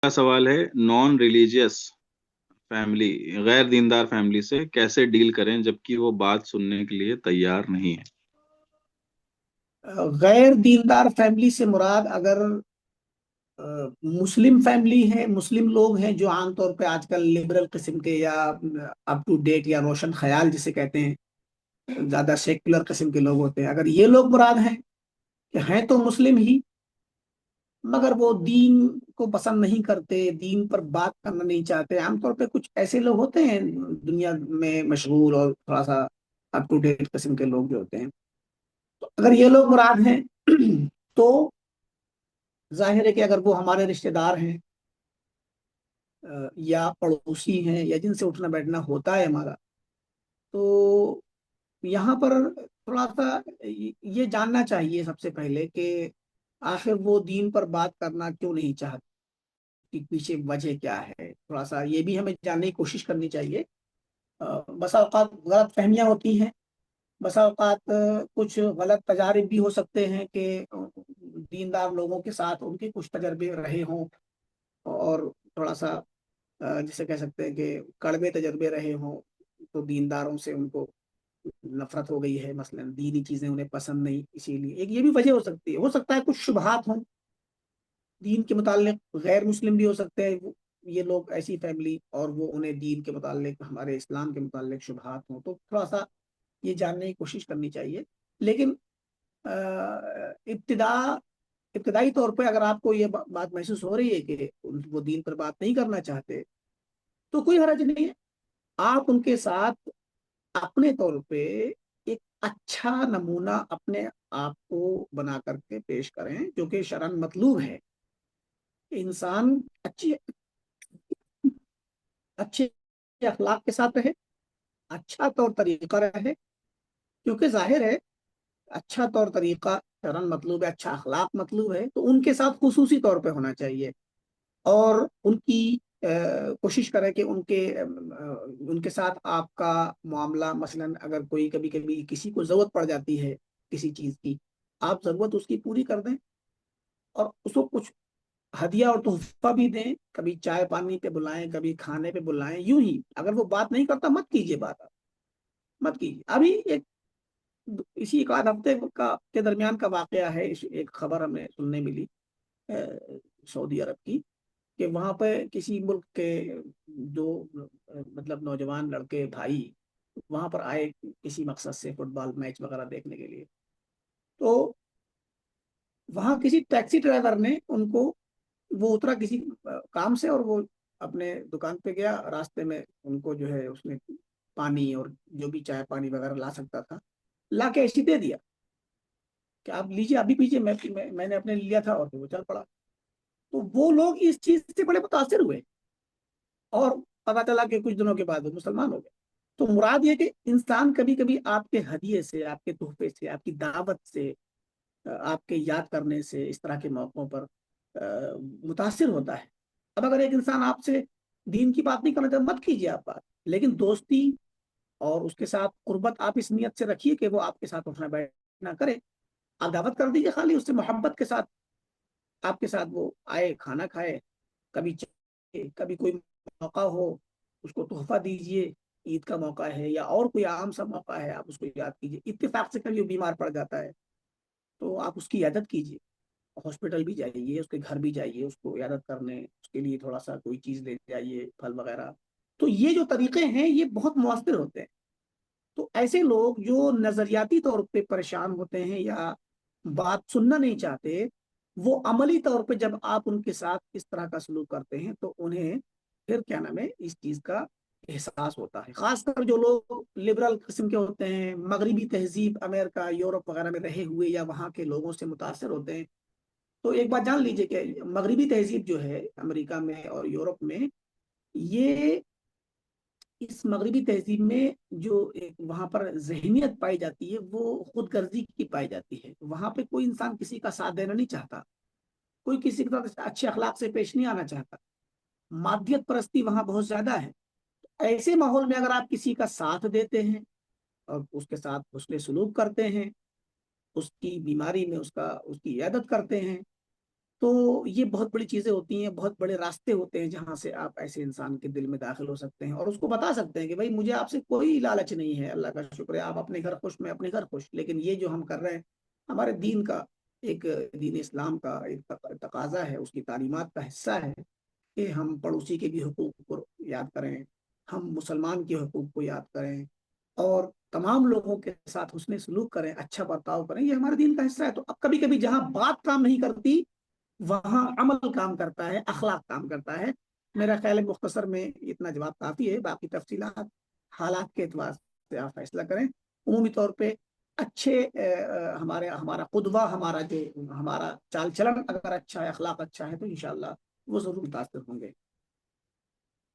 का सवाल है, नॉन रिलीजियस फैमिली, गैर दीनदार फैमिली से कैसे डील करें जबकि वो बात सुनने के लिए तैयार नहीं है। गैर दीनदार फैमिली से मुराद अगर मुस्लिम फैमिली है, मुस्लिम लोग हैं जो आमतौर पे आजकल लिबरल किस्म के या अप टू डेट या रोशन ख्याल जिसे कहते हैं, ज्यादा सेक्युलर किस्म के लोग होते हैं, अगर ये लोग मुराद हैं कि हैं तो मुस्लिम ही मगर वो दीन को पसंद नहीं करते, दीन पर बात करना नहीं चाहते। आमतौर पे कुछ ऐसे लोग होते हैं दुनिया में मशहूर और थोड़ा सा अप टू डेट किस्म के लोग जो होते हैं, तो अगर ये लोग मुराद हैं तो जाहिर है कि अगर वो हमारे रिश्तेदार हैं या पड़ोसी हैं या जिनसे उठना बैठना होता है हमारा, तो यहाँ पर थोड़ा सा ये जानना चाहिए सबसे पहले कि आखिर वो दीन पर बात करना क्यों नहीं चाहते, कि पीछे वजह क्या है। थोड़ा सा ये भी हमें जानने की कोशिश करनी चाहिए। बसा औकात गलत फहमियाँ होती हैं, बसा औकात कुछ गलत तजारिब भी हो सकते हैं कि दीनदार लोगों के साथ उनके कुछ तजर्बे रहे हों और थोड़ा सा जिसे कह सकते हैं कि कड़वे तजर्बे रहे हों, तो दीनदारों से उनको नफरत हो गई है, मसलन दीनी चीजें उन्हें पसंद नहीं, इसीलिए एक ये भी वजह हो सकती है। हो सकता है कुछ शुबहात हों दीन के मुतालिक, गैर मुस्लिम भी हो सकते हैं ये लोग, ऐसी फैमिली, और वो उन्हें दीन के मुतालिक, हमारे इस्लाम के मुतालिक शुबहात हों, तो थोड़ा सा ये जानने की कोशिश करनी चाहिए। लेकिन इब्तिदा इब्तदाई तौर पे अगर आपको ये बात महसूस हो रही है कि वो दीन पर बात नहीं करना चाहते, तो कोई हर्ज नहीं है। आप उनके साथ अपने तौर पे एक अच्छा नमूना अपने आप को बना करके पेश करें, जो कि शरन मतलूब है। इंसान अच्छी अच्छे अखलाक के साथ रहे, अच्छा तौर तरीका रहे, क्योंकि जाहिर है अच्छा तौर तरीका शरन मतलूब है, अच्छा अखलाक मतलूब है, तो उनके साथ खुसूसी तौर पे होना चाहिए। और उनकी कोशिश करें कि उनके साथ आपका मामला, मसलन अगर कोई कभी कभी किसी को जरूरत पड़ जाती है किसी चीज की, आप जरूरत उसकी पूरी कर दें और उसको कुछ हदिया और तोहफा भी दें। कभी चाय पानी पे बुलाएं, कभी खाने पे बुलाएं, यूं ही। अगर वो बात नहीं करता, मत कीजिए बात, आप मत कीजिए। अभी एक इसी एक आध हफ्ते का के दरमियान का वाकया है, एक खबर हमें सुनने मिली सऊदी अरब की, कि वहां पे किसी मुल्क के दो मतलब नौजवान लड़के भाई वहां पर आए किसी मकसद से, फुटबॉल मैच वगैरह देखने के लिए। तो वहां किसी टैक्सी ड्राइवर ने उनको, वो उतरा किसी काम से और वो अपने दुकान पे गया, रास्ते में उनको जो है उसने पानी और जो भी चाय पानी वगैरह ला सकता था ला के ऐसी दे दिया कि आप लीजिए, अभी पीजिए, मैंने अपने लिया था, और फिर वो चल पड़ा। तो वो लोग इस चीज से बड़े मुतासिर हुए और पता चला कि कुछ दिनों के बाद वो मुसलमान हो गए। तो मुराद ये कि इंसान कभी कभी आपके हदिये से, आपके तोहफे से, आपकी दावत से, आपके याद करने से, इस तरह के मौकों पर मुतासिर होता है। अब अगर एक इंसान आपसे दीन की बात नहीं करना चाहता, मत कीजिए आप बात, लेकिन दोस्ती और उसके साथ कुर्बत आप इस नियत से रखिए कि वो आपके साथ उठना बैठना करे। आप दावत कर दीजिए, खाली उससे मोहब्बत के साथ आपके साथ वो आए, खाना खाए, कभी कभी कोई मौका हो उसको तोहफा दीजिए, ईद का मौका है या और कोई आम सा मौका है, आप उसको याद कीजिए। इत्तेफाक से कभी वो बीमार पड़ जाता है तो आप उसकी इयादत कीजिए, हॉस्पिटल भी जाइए, उसके घर भी जाइए, उसको इयादत करने, उसके लिए थोड़ा सा कोई चीज ले जाइए, फल वगैरह। तो ये जो तरीके हैं ये बहुत मुअस्सिर होते हैं। तो ऐसे लोग जो नजरियाती तौर पे परेशान होते हैं या बात सुनना नहीं चाहते, वो अमली तौर पे जब आप उनके साथ इस तरह का सलूक करते हैं तो उन्हें फिर क्या नाम है, इस चीज का एहसास होता है। खासकर जो लोग लिबरल किस्म के होते हैं, मगरबी तहजीब अमेरिका यूरोप वगैरह में रहे हुए या वहाँ के लोगों से मुतासर होते हैं, तो एक बात जान लीजिए कि मगरबी तहजीब जो है अमेरिका में और यूरोप में, ये इस मगरबी तहजीब में जो एक वहां पर जहनीत पाई जाती है वो खुद गर्जी की पाई जाती है। वहां पे कोई इंसान किसी का साथ देना नहीं चाहता, कोई किसी के साथ अच्छे अखलाक से पेश नहीं आना चाहता, मादियत परस्ती वहां बहुत ज्यादा है। ऐसे माहौल में अगर आप किसी का साथ देते हैं और उसके साथ उसके सलूक करते हैं, उसकी बीमारी में उसकी इयादत करते हैं, تو یہ بہت بڑی چیزیں ہوتی ہیں، بہت بڑے راستے ہوتے ہیں جہاں سے آپ ایسے انسان کے دل میں داخل ہو سکتے ہیں اور اس کو بتا سکتے ہیں کہ بھائی مجھے آپ سے کوئی لالچ نہیں ہے، اللہ کا شکر ہے آپ اپنے گھر خوش، میں اپنے گھر خوش، لیکن یہ جو ہم کر رہے ہیں ہمارے دین کا ایک، دین اسلام کا ایک تقاضا ہے، اس کی تعلیمات کا حصہ ہے کہ ہم پڑوسی کے بھی حقوق کو یاد کریں، ہم مسلمان کے حقوق کو یاد کریں، اور تمام لوگوں کے ساتھ حسن سلوک کریں، اچھا برتاؤ کریں، یہ ہمارے دین کا حصہ ہے۔ تو اب کبھی کبھی جہاں بات کام نہیں کرتی وہاں عمل کام کرتا ہے، اخلاق کام کرتا ہے۔ میرا خیال ہے مختصر میں اتنا جواب کافی ہے، باقی تفصیلات حالات کے اعتبار سے آپ فیصلہ کریں۔ عمومی طور پہ اچھے ہمارا قدوہ، ہمارا جو ہمارا چال چلن اگر اچھا ہے، اخلاق اچھا ہے، تو انشاءاللہ وہ ضرور متاثر ہوں گے۔